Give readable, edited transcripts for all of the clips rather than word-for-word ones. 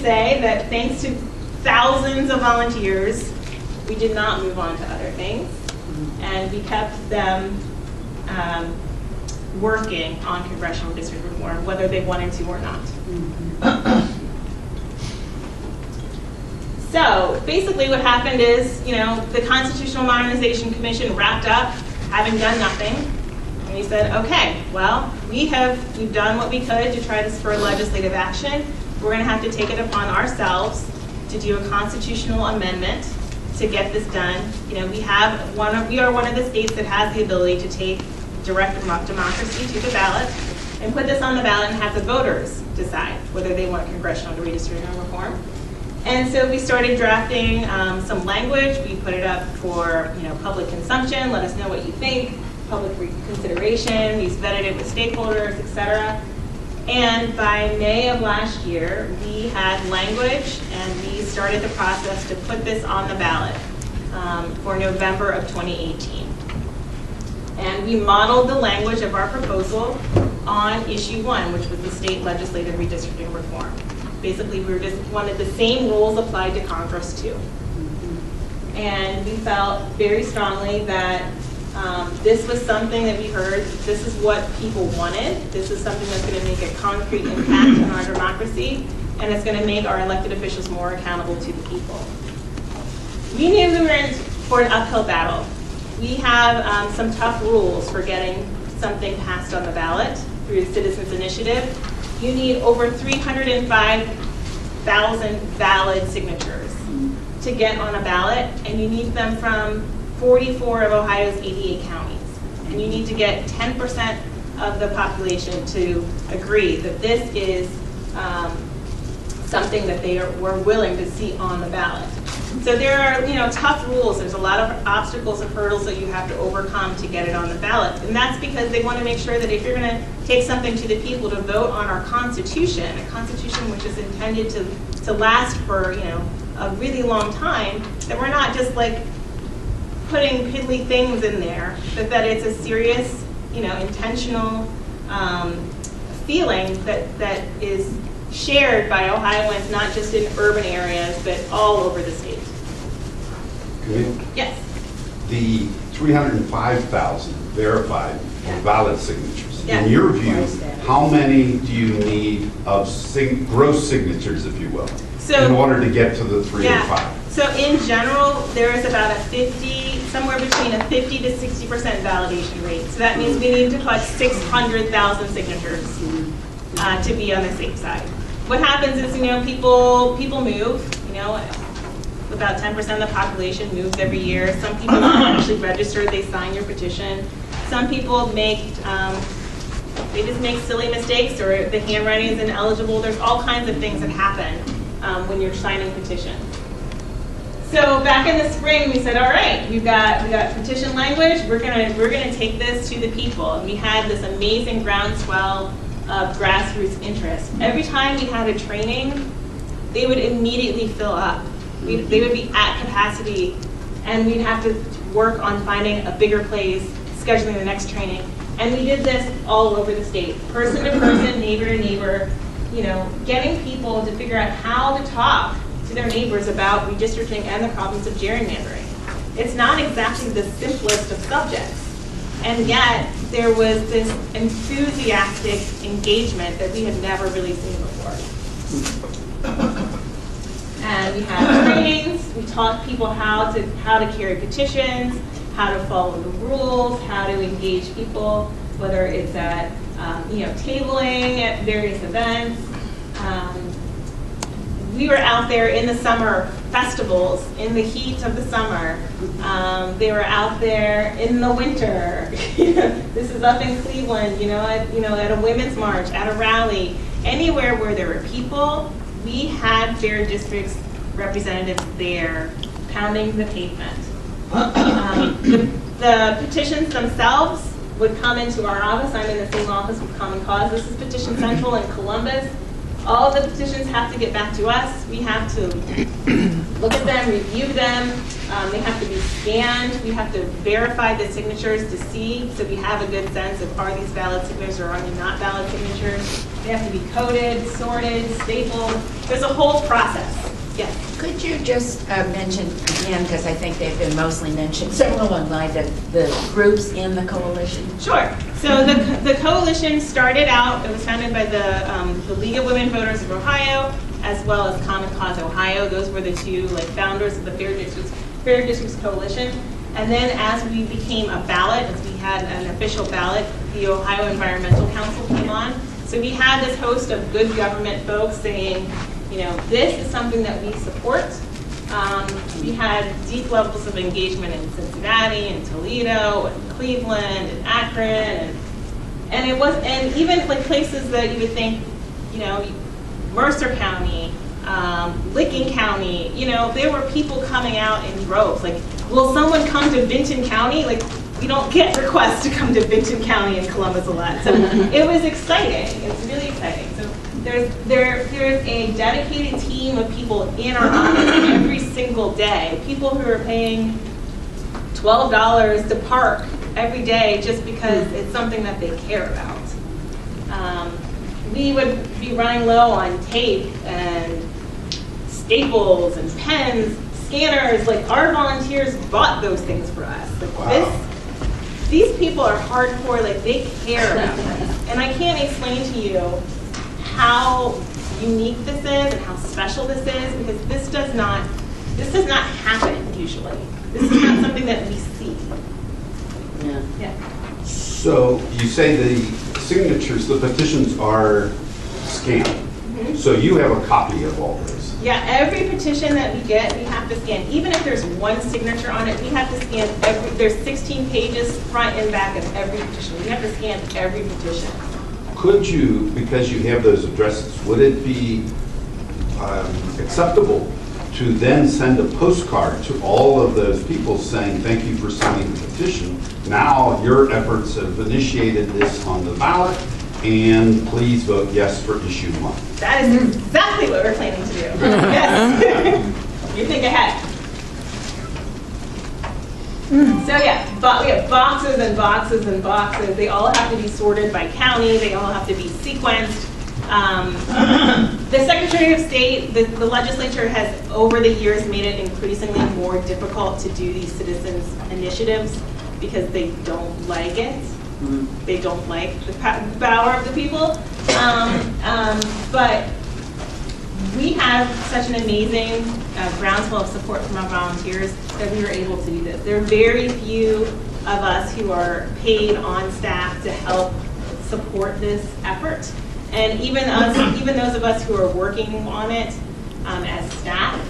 to say that thanks to thousands of volunteers, we did not move on to other things, and we kept them working on congressional district reform, whether they wanted to or not. So basically what happened is, the Constitutional Modernization Commission wrapped up, having done nothing, and we said, okay, well, we've done what we could to try to spur legislative action. We're going to have to take it upon ourselves to do a constitutional amendment to get this done. We are one of the states that has the ability to take direct democracy to the ballot and put this on the ballot and have the voters decide whether they want congressional redistricting reform. And so we started drafting some language. We put it up for public consumption. Let us know what you think. Public consideration. We vetted it with stakeholders, etc. And by May of last year, we had language, and we started the process to put this on the ballot for November of 2018. And we modeled the language of our proposal on issue 1, which was the state legislative redistricting reform. Basically, we just wanted the same rules applied to Congress too. And we felt very strongly that this was something that we heard, this is what people wanted. This is something that's going to make a concrete impact on our democracy, and it's going to make our elected officials more accountable to the people. We knew we were in for an uphill battle. We have some tough rules for getting something passed on the ballot through the Citizens Initiative. You need over 305,000 valid signatures to get on a ballot, and you need them from 44 of Ohio's 88 counties. And you need to get 10% of the population to agree that this is something that were willing to see on the ballot. So there are tough rules. There's a lot of obstacles and hurdles that you have to overcome to get it on the ballot. And that's because they want to make sure that if you're going to take something to the people to vote on our Constitution, a Constitution which is intended to last for a really long time, that we're not just like putting piddly things in there, but that it's a serious, intentional feeling that is shared by Ohioans, not just in urban areas, but all over the state. Camille? Yes. The 305,000 verified or valid signatures. Yes. In your view, how many do you need of gross signatures, if you will, in order to get to the 305? Yeah. So in general, there is about somewhere between a 50 to 60% validation rate. So that means we need to collect 600,000 signatures to be on the safe side. What happens is, people move, about 10% of the population moves every year. Some people aren't actually registered, they sign your petition. Some people they just make silly mistakes, or the handwriting is ineligible. There's all kinds of things that happen when you're signing petitions. So back in the spring, we said, all right, we got petition language. We're gonna take this to the people. And we had this amazing groundswell of grassroots interest. Every time we had a training, they would immediately fill up. They would be at capacity, and we'd have to work on finding a bigger place, scheduling the next training. And we did this all over the state, person to person, neighbor to neighbor, getting people to figure out how to talk to their neighbors about redistricting and the problems of gerrymandering. It's not exactly the simplest of subjects, and yet there was this enthusiastic engagement that we had never really seen before. And we had trainings, we taught people how to carry petitions, how to follow the rules, how to engage people, whether it's at tabling at various events. We were out there in the summer festivals, in the heat of the summer. They were out there in the winter. This is up in Cleveland, at a women's march, at a rally, anywhere where there were people. We had fair districts representatives there, pounding the pavement. The petitions themselves would come into our office. I'm in the same office with Common Cause. This is Petition Central in Columbus. All the petitions have to get back to us. We have to look at them, review them. They have to be scanned. We have to verify the signatures to see, so we have a good sense of, are these valid signatures or are they not valid signatures. They have to be coded, sorted, stapled. There's a whole process. Yes. Could you just mention again, because I think they've been mostly mentioned several online, the groups in the coalition? Sure. So the coalition started out, it was founded by the League of Women Voters of Ohio, as well as Common Cause Ohio. Those were the two founders of the Fair Districts Coalition. And then as we became a ballot, as we had an official ballot, the Ohio Environmental Council came on. So we had this host of good government folks saying, this is something that we support. We had deep levels of engagement in Cincinnati and Toledo and Cleveland and Akron and even places that you would think, Mercer County, Licking County, there were people coming out in droves. Will someone come to Vinton County? We don't get requests to come to Vinton County and Columbus a lot. So it was exciting. It's really exciting. So there's a dedicated team of people in our office every single day. People who are paying $12 to park every day just because it's something that they care about. We would be running low on tape and staples and pens, scanners. Our volunteers bought those things for us. Wow. These people are hardcore. They care about this, and I can't explain to you how unique this is and how special this is, because this does not happen usually. This is not something that we see. Yeah. So you say the signatures, the petitions are scanned. Mm-hmm. So you have a copy of all those. Yeah, every petition that we get, we have to scan. Even if there's one signature on it, we have to scan there's 16 pages front and back of every petition. We have to scan every petition. Could you, because you have those addresses, would it be acceptable to then send a postcard to all of those people saying, thank you for signing the petition. Now your efforts have initiated this on the ballot, and please vote yes for issue 1. That is exactly what we're planning to do. Yes. You think ahead. So yeah, but we have boxes and boxes and boxes. They all have to be sorted by county. They all have to be sequenced. The Secretary of State, the legislature has over the years made it increasingly more difficult to do these citizens initiatives because they don't like it. They don't like the power of the people. But we have such an amazing groundswell of support from our volunteers that we were able to do this. There are very few of us who are paid on staff to help support this effort. And even those of us who are working on it as staff,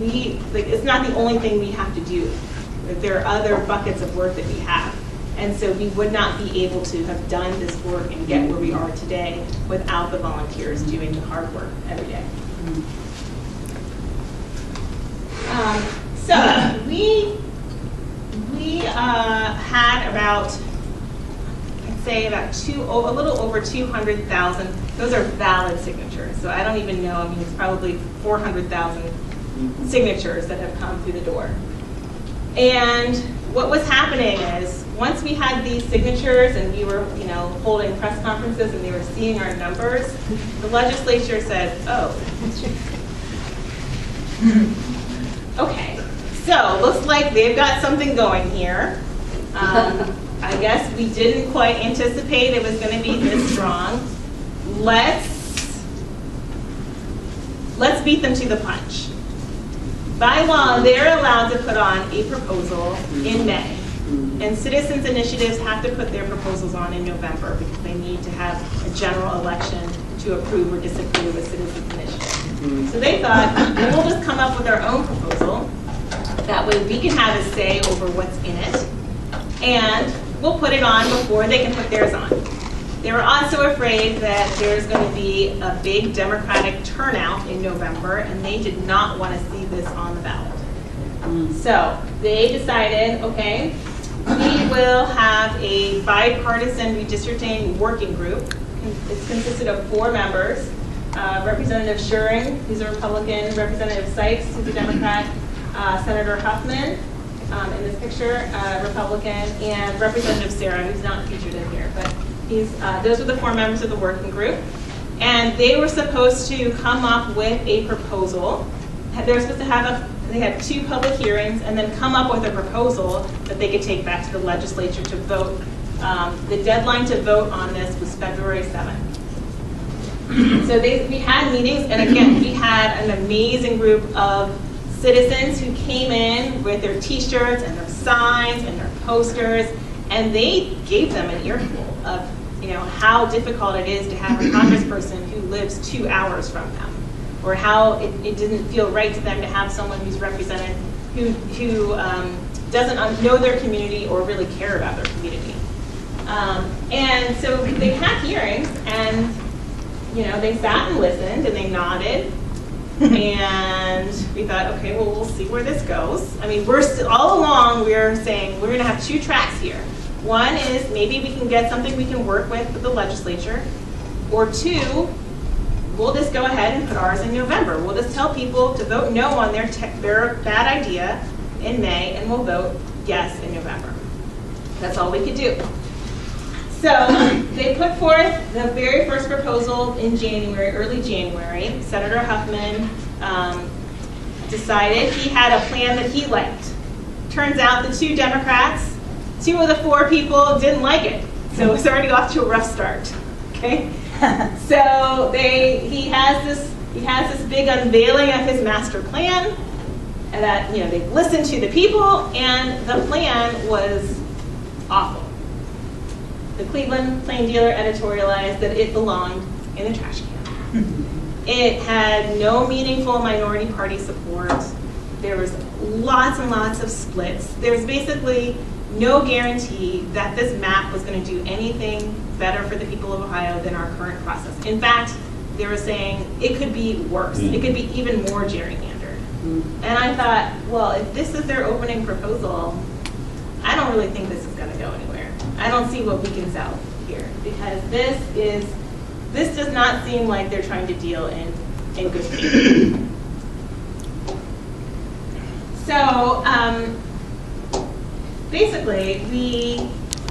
it's not the only thing we have to do. There are other buckets of work that we have. And so we would not be able to have done this work and get where we are today without the volunteers doing the hard work every day. So we had about, I'd say a little over 200,000. Those are valid signatures. So I don't even know. I mean, it's probably 400,000 signatures that have come through the door. And what was happening is, once we had these signatures and we were, holding press conferences and they were seeing our numbers, the legislature said, oh, okay, so looks like they've got something going here. I guess we didn't quite anticipate it was going to be this strong. Let's beat them to the punch. By law, they're allowed to put on a proposal in May. And citizens initiatives have to put their proposals on in November because they need to have a general election to approve or disapprove a citizens initiative. So they thought, we'll just come up with our own proposal. That way we can have a say over what's in it. And we'll put it on before they can put theirs on. They were also afraid that there's going to be a big Democratic turnout in November, and they did not want to see this on the ballot. So they decided, okay, we will have a bipartisan redistricting working group. It's consisted of 4 members. Representative Schuring, who's a Republican, Representative Sykes, who's a Democrat, Senator Huffman, in this picture, Republican, and Representative Sarah, who's not featured in here, but those are the 4 members of the working group. And they were supposed to come up with a proposal. They were supposed to they had 2 public hearings and then come up with a proposal that they could take back to the legislature to vote. The deadline to vote on this was February 7th. So we had meetings, and again, we had an amazing group of citizens who came in with their t-shirts and their signs and their posters, and they gave them an earful of how difficult it is to have a congressperson who lives 2 hours from them, or how it didn't feel right to them to have someone who's represented who doesn't know their community or really care about their community. And so they had hearings, and they sat and listened and they nodded. And we thought, okay, well, we'll see where this goes. I mean, all along we're saying we're going to have 2 tracks here. One is maybe we can get something we can work with the legislature, or 2, we'll just go ahead and put ours in November. We'll just tell people to vote no on their bad idea in May, and we'll vote yes in November. That's all we could do. So they put forth the very first proposal in January, early January. Senator Huffman decided he had a plan that he liked. Turns out the 2 Democrats, 2 of the 4 people didn't like it. So it's already off to a rough start. Okay? So he has this big unveiling of his master plan, and that they listened to the people, and the plan was awful. The Cleveland Plain Dealer editorialized that it belonged in the trash can. It had no meaningful minority party support. There was lots and lots of splits. There's basically no guarantee that this map was going to do anything better for the people of Ohio than our current process. In fact, they were saying it could be worse. It could be even more gerrymandered. And I thought, well, if this is their opening proposal, I don't really think this is going to go anywhere. I don't see what we can sell here, because this does not seem like they're trying to deal in good faith. So basically, we